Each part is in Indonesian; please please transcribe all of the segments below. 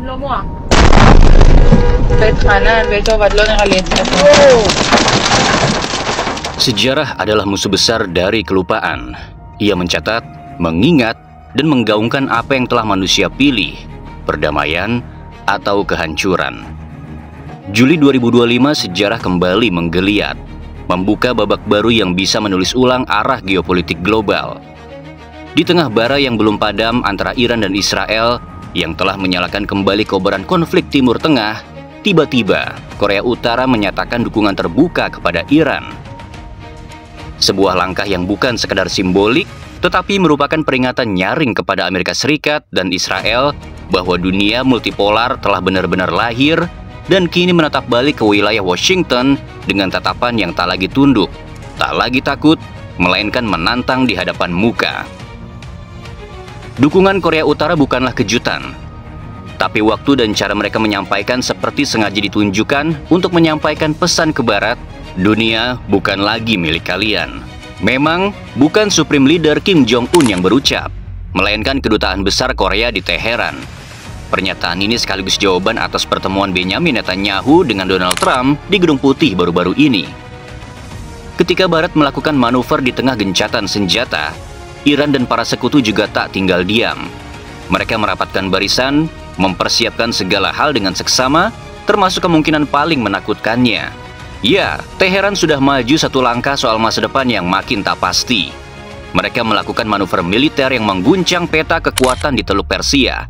Lo mo ah. Kahit kanan, beso, badlo na kalit. Sejarah adalah musuh besar dari kelupaan. Ia mencatat, mengingat, dan menggaungkan apa yang telah manusia pilih, perdamaian atau kehancuran. Juli 2025 sejarah kembali menggeliat, membuka babak baru yang bisa menulis ulang arah geopolitik global. Di tengah bara yang belum padam antara Iran dan Israel yang telah menyalakan kembali kobaran konflik Timur Tengah, tiba-tiba Korea Utara menyatakan dukungan terbuka kepada Iran. Sebuah langkah yang bukan sekadar simbolik, tetapi merupakan peringatan nyaring kepada Amerika Serikat dan Israel bahwa dunia multipolar telah benar-benar lahir dan kini menatap balik ke wilayah Washington dengan tatapan yang tak lagi tunduk, tak lagi takut, melainkan menantang di hadapan muka. Dukungan Korea Utara bukanlah kejutan, tapi waktu dan cara mereka menyampaikan seperti sengaja ditunjukkan untuk menyampaikan pesan ke Barat, dunia bukan lagi milik kalian. Memang bukan Supreme Leader Kim Jong-un yang berucap, melainkan Kedutaan Besar Korea di Teheran. Pernyataan ini sekaligus jawaban atas pertemuan Benjamin Netanyahu dengan Donald Trump di Gedung Putih baru-baru ini. Ketika Barat melakukan manuver di tengah gencatan senjata, Iran dan para sekutu juga tak tinggal diam. Mereka merapatkan barisan, mempersiapkan segala hal dengan seksama, termasuk kemungkinan paling menakutkannya. Ya, Teheran sudah maju satu langkah soal masa depan yang makin tak pasti. Mereka melakukan manuver militer yang mengguncang peta kekuatan di Teluk Persia.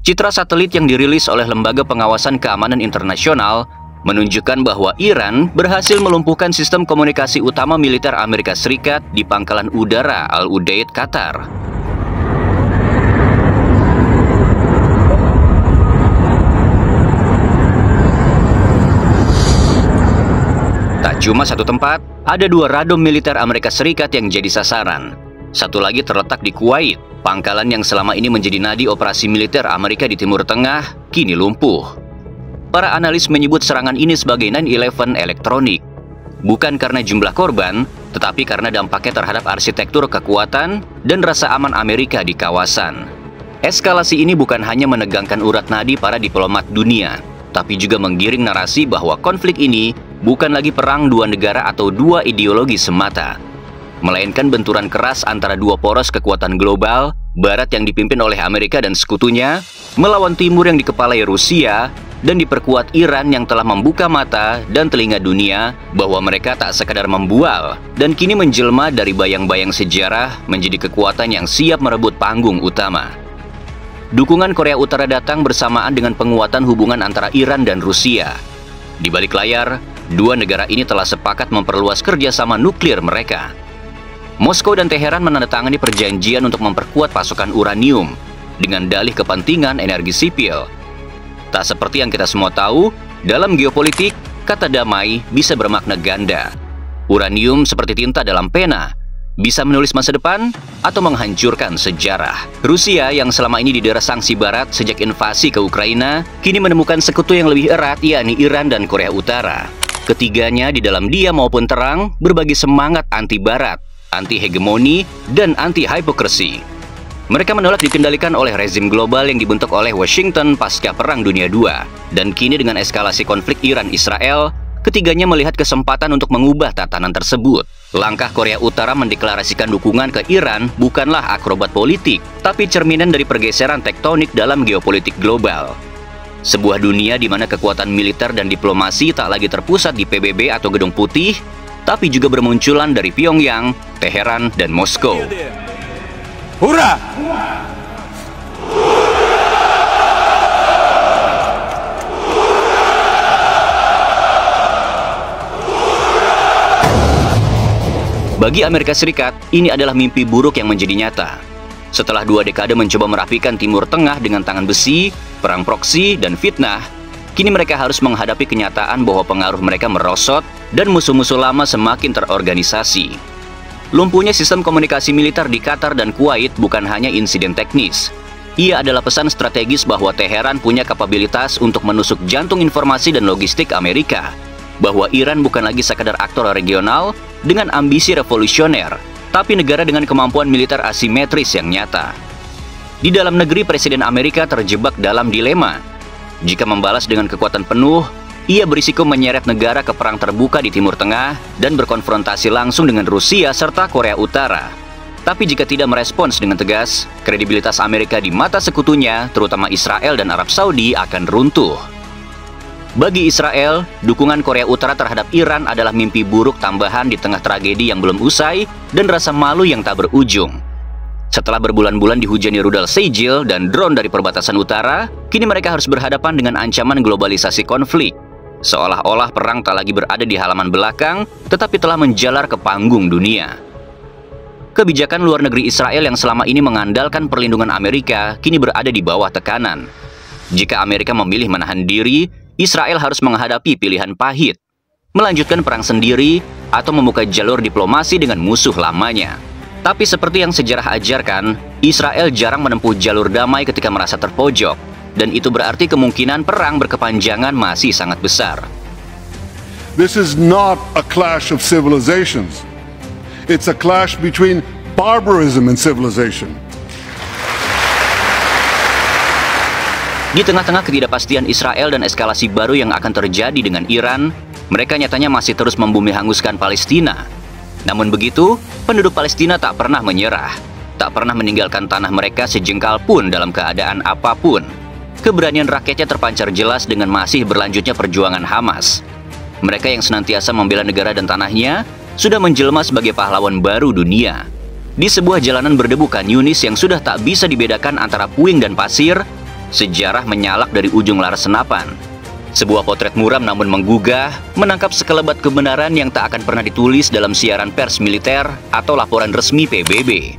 Citra satelit yang dirilis oleh Lembaga Pengawasan Keamanan Internasional menunjukkan bahwa Iran berhasil melumpuhkan sistem komunikasi utama militer Amerika Serikat di Pangkalan Udara Al-Udeid, Qatar. Tak cuma satu tempat, ada dua radom militer Amerika Serikat yang jadi sasaran. Satu lagi terletak di Kuwait, pangkalan yang selama ini menjadi nadi operasi militer Amerika di Timur Tengah, kini lumpuh. Para analis menyebut serangan ini sebagai 9/11 elektronik. Bukan karena jumlah korban, tetapi karena dampaknya terhadap arsitektur kekuatan dan rasa aman Amerika di kawasan. Eskalasi ini bukan hanya menegangkan urat nadi para diplomat dunia, tapi juga menggiring narasi bahwa konflik ini bukan lagi perang dua negara atau dua ideologi semata, melainkan benturan keras antara dua poros kekuatan global, Barat yang dipimpin oleh Amerika dan sekutunya, melawan Timur yang dikepalai Rusia, dan diperkuat Iran yang telah membuka mata dan telinga dunia bahwa mereka tak sekadar membual, dan kini menjelma dari bayang-bayang sejarah menjadi kekuatan yang siap merebut panggung utama. Dukungan Korea Utara datang bersamaan dengan penguatan hubungan antara Iran dan Rusia. Di balik layar, dua negara ini telah sepakat memperluas kerjasama nuklir mereka. Moskow dan Teheran menandatangani perjanjian untuk memperkuat pasokan uranium dengan dalih kepentingan energi sipil. Tak seperti yang kita semua tahu, dalam geopolitik, kata damai bisa bermakna ganda. Uranium seperti tinta dalam pena, bisa menulis masa depan atau menghancurkan sejarah. Rusia yang selama ini didera sanksi Barat sejak invasi ke Ukraina, kini menemukan sekutu yang lebih erat, yakni Iran dan Korea Utara. Ketiganya di dalam diam maupun terang berbagi semangat anti-Barat, anti-hegemoni, dan anti-hipokrisi. Mereka menolak dikendalikan oleh rezim global yang dibentuk oleh Washington pasca Perang Dunia II. Dan kini dengan eskalasi konflik Iran-Israel, ketiganya melihat kesempatan untuk mengubah tatanan tersebut. Langkah Korea Utara mendeklarasikan dukungan ke Iran bukanlah akrobat politik, tapi cerminan dari pergeseran tektonik dalam geopolitik global. Sebuah dunia di mana kekuatan militer dan diplomasi tak lagi terpusat di PBB atau Gedung Putih, tapi juga bermunculan dari Pyongyang, Teheran, dan Moskow. Hurrah! Bagi Amerika Serikat, ini adalah mimpi buruk yang menjadi nyata. Setelah 2 dekade mencoba merapikan Timur Tengah dengan tangan besi, perang proksi, dan fitnah, kini mereka harus menghadapi kenyataan bahwa pengaruh mereka merosot dan musuh-musuh lama semakin terorganisasi. Lumpuhnya sistem komunikasi militer di Qatar dan Kuwait bukan hanya insiden teknis. Ia adalah pesan strategis bahwa Teheran punya kapabilitas untuk menusuk jantung informasi dan logistik Amerika, bahwa Iran bukan lagi sekadar aktor regional dengan ambisi revolusioner, tapi negara dengan kemampuan militer asimetris yang nyata. Di dalam negeri, Presiden Amerika terjebak dalam dilema. Jika membalas dengan kekuatan penuh, ia berisiko menyeret negara ke perang terbuka di Timur Tengah dan berkonfrontasi langsung dengan Rusia serta Korea Utara. Tapi jika tidak merespons dengan tegas, kredibilitas Amerika di mata sekutunya, terutama Israel dan Arab Saudi, akan runtuh. Bagi Israel, dukungan Korea Utara terhadap Iran adalah mimpi buruk tambahan di tengah tragedi yang belum usai dan rasa malu yang tak berujung. Setelah berbulan-bulan dihujani rudal Sejil dan drone dari perbatasan utara, kini mereka harus berhadapan dengan ancaman globalisasi konflik. Seolah-olah perang tak lagi berada di halaman belakang, tetapi telah menjalar ke panggung dunia. Kebijakan luar negeri Israel yang selama ini mengandalkan perlindungan Amerika, kini berada di bawah tekanan. Jika Amerika memilih menahan diri, Israel harus menghadapi pilihan pahit. Melanjutkan perang sendiri, atau membuka jalur diplomasi dengan musuh lamanya. Tapi seperti yang sejarah ajarkan, Israel jarang menempuh jalur damai ketika merasa terpojok, dan itu berarti kemungkinan perang berkepanjangan masih sangat besar. This is not a clash of civilizations. It's a clash between barbarism and civilization. Di tengah-tengah ketidakpastian Israel dan eskalasi baru yang akan terjadi dengan Iran, mereka nyatanya masih terus membumi hanguskan Palestina. Namun begitu, penduduk Palestina tak pernah menyerah, tak pernah meninggalkan tanah mereka sejengkal pun dalam keadaan apapun. Keberanian rakyatnya terpancar jelas dengan masih berlanjutnya perjuangan Hamas. Mereka yang senantiasa membela negara dan tanahnya, sudah menjelma sebagai pahlawan baru dunia. Di sebuah jalanan berdebu Khan Yunis yang sudah tak bisa dibedakan antara puing dan pasir, sejarah menyalak dari ujung laras senapan. Sebuah potret muram namun menggugah, menangkap sekelebat kebenaran yang tak akan pernah ditulis dalam siaran pers militer atau laporan resmi PBB.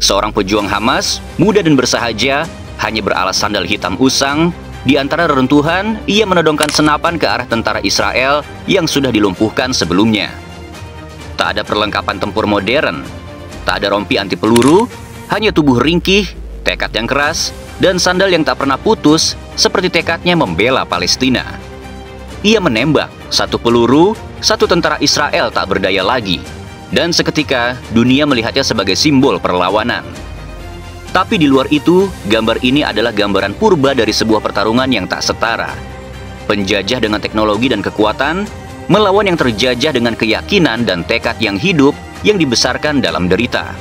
Seorang pejuang Hamas, muda dan bersahaja, hanya beralas sandal hitam usang. Di antara reruntuhan, ia menodongkan senapan ke arah tentara Israel yang sudah dilumpuhkan sebelumnya. Tak ada perlengkapan tempur modern, tak ada rompi anti peluru, hanya tubuh ringkih, tekad yang keras, dan sandal yang tak pernah putus, seperti tekadnya membela Palestina. Ia menembak, satu peluru, satu tentara Israel tak berdaya lagi. Dan seketika, dunia melihatnya sebagai simbol perlawanan. Tapi di luar itu, gambar ini adalah gambaran purba dari sebuah pertarungan yang tak setara. Penjajah dengan teknologi dan kekuatan, melawan yang terjajah dengan keyakinan dan tekad yang hidup yang dibesarkan dalam derita.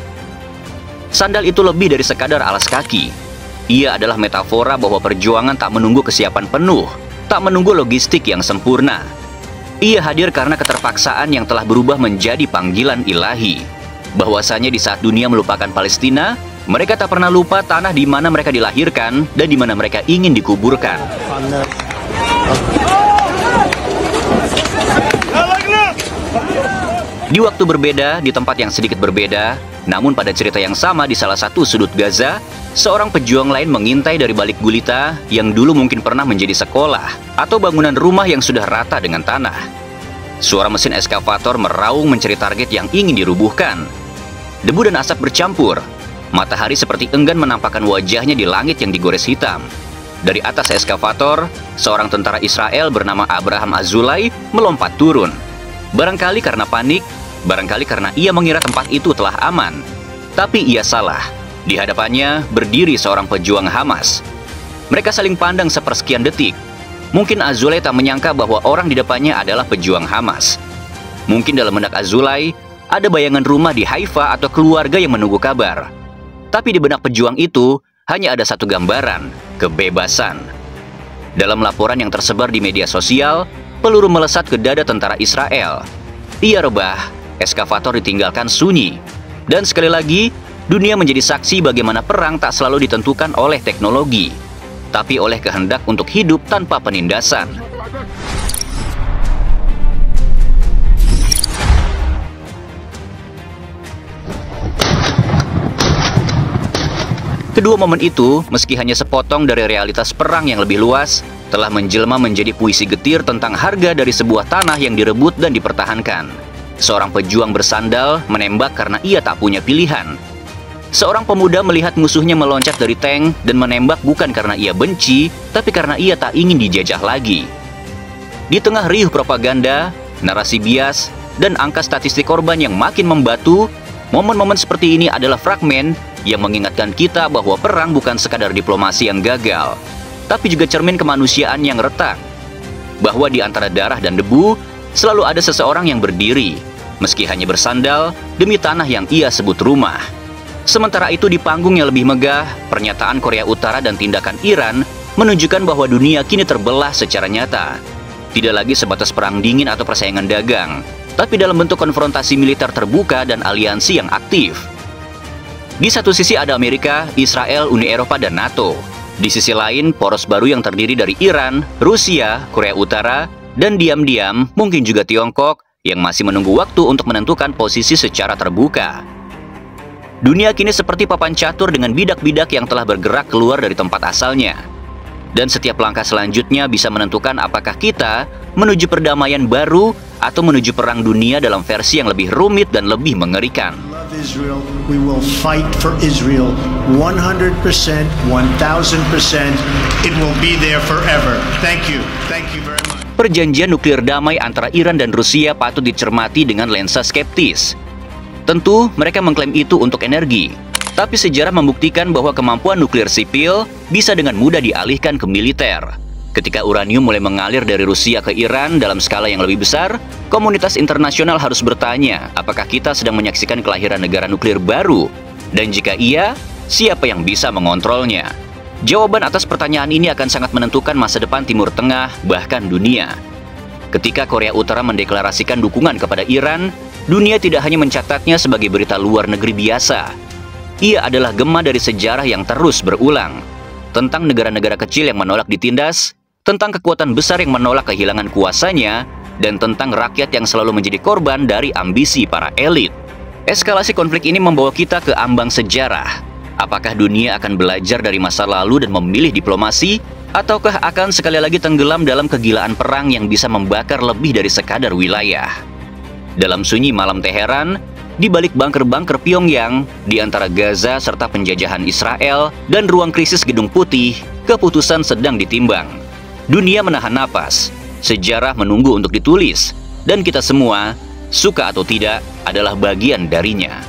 Sandal itu lebih dari sekadar alas kaki. Ia adalah metafora bahwa perjuangan tak menunggu kesiapan penuh, tak menunggu logistik yang sempurna. Ia hadir karena keterpaksaan yang telah berubah menjadi panggilan ilahi. Bahwasanya di saat dunia melupakan Palestina, mereka tak pernah lupa tanah di mana mereka dilahirkan dan di mana mereka ingin dikuburkan. Di waktu berbeda, di tempat yang sedikit berbeda, namun pada cerita yang sama di salah satu sudut Gaza, seorang pejuang lain mengintai dari balik gulita yang dulu mungkin pernah menjadi sekolah atau bangunan rumah yang sudah rata dengan tanah. Suara mesin eskavator meraung mencari target yang ingin dirubuhkan. Debu dan asap bercampur. Matahari seperti enggan menampakkan wajahnya di langit yang digores hitam. Dari atas eskavator, seorang tentara Israel bernama Abraham Azulay melompat turun. Barangkali karena panik, barangkali karena ia mengira tempat itu telah aman. Tapi ia salah. Di hadapannya berdiri seorang pejuang Hamas. Mereka saling pandang sepersekian detik. Mungkin Azulay tak menyangka bahwa orang di depannya adalah pejuang Hamas. Mungkin dalam benak Azulay ada bayangan rumah di Haifa atau keluarga yang menunggu kabar. Tapi di benak pejuang itu hanya ada satu gambaran, kebebasan. Dalam laporan yang tersebar di media sosial, peluru melesat ke dada tentara Israel. Ia rebah, eskavator ditinggalkan sunyi. Dan sekali lagi, dunia menjadi saksi bagaimana perang tak selalu ditentukan oleh teknologi, tapi oleh kehendak untuk hidup tanpa penindasan. Kedua momen itu, meski hanya sepotong dari realitas perang yang lebih luas, telah menjelma menjadi puisi getir tentang harga dari sebuah tanah yang direbut dan dipertahankan. Seorang pejuang bersandal menembak karena ia tak punya pilihan. Seorang pemuda melihat musuhnya meloncat dari tank dan menembak bukan karena ia benci, tapi karena ia tak ingin dijajah lagi. Di tengah riuh propaganda, narasi bias, dan angka statistik korban yang makin membatu, momen-momen seperti ini adalah fragmen yang mengingatkan kita bahwa perang bukan sekadar diplomasi yang gagal, tapi juga cermin kemanusiaan yang retak. Bahwa di antara darah dan debu, selalu ada seseorang yang berdiri, meski hanya bersandal demi tanah yang ia sebut rumah. Sementara itu di panggung yang lebih megah, pernyataan Korea Utara dan tindakan Iran menunjukkan bahwa dunia kini terbelah secara nyata. Tidak lagi sebatas perang dingin atau persaingan dagang, tapi dalam bentuk konfrontasi militer terbuka dan aliansi yang aktif. Di satu sisi ada Amerika, Israel, Uni Eropa, dan NATO. Di sisi lain, poros baru yang terdiri dari Iran, Rusia, Korea Utara, dan diam-diam mungkin juga Tiongkok yang masih menunggu waktu untuk menentukan posisi secara terbuka. Dunia kini seperti papan catur dengan bidak-bidak yang telah bergerak keluar dari tempat asalnya. Dan setiap langkah selanjutnya bisa menentukan apakah kita menuju perdamaian baru atau menuju perang dunia dalam versi yang lebih rumit dan lebih mengerikan. Israel, we will fight for Israel 100%, 1000%. It will be there forever. Thank you very much. Perjanjian nuklir damai antara Iran dan Rusia patut dicermati dengan lensa skeptis. Tentu, mereka mengklaim itu untuk energi. Tapi sejarah membuktikan bahwa kemampuan nuklir sipil bisa dengan mudah dialihkan ke militer. Ketika uranium mulai mengalir dari Rusia ke Iran dalam skala yang lebih besar, komunitas internasional harus bertanya apakah kita sedang menyaksikan kelahiran negara nuklir baru? Dan jika iya, siapa yang bisa mengontrolnya? Jawaban atas pertanyaan ini akan sangat menentukan masa depan Timur Tengah, bahkan dunia. Ketika Korea Utara mendeklarasikan dukungan kepada Iran, dunia tidak hanya mencatatnya sebagai berita luar negeri biasa. Ia adalah gema dari sejarah yang terus berulang. Tentang negara-negara kecil yang menolak ditindas, tentang kekuatan besar yang menolak kehilangan kuasanya, dan tentang rakyat yang selalu menjadi korban dari ambisi para elit. Eskalasi konflik ini membawa kita ke ambang sejarah. Apakah dunia akan belajar dari masa lalu dan memilih diplomasi, ataukah akan sekali lagi tenggelam dalam kegilaan perang yang bisa membakar lebih dari sekadar wilayah? Dalam sunyi malam Teheran, di balik bunker-bunker Pyongyang, di antara Gaza serta penjajahan Israel, dan ruang krisis Gedung Putih, keputusan sedang ditimbang. Dunia menahan napas, sejarah menunggu untuk ditulis, dan kita semua, suka atau tidak, adalah bagian darinya.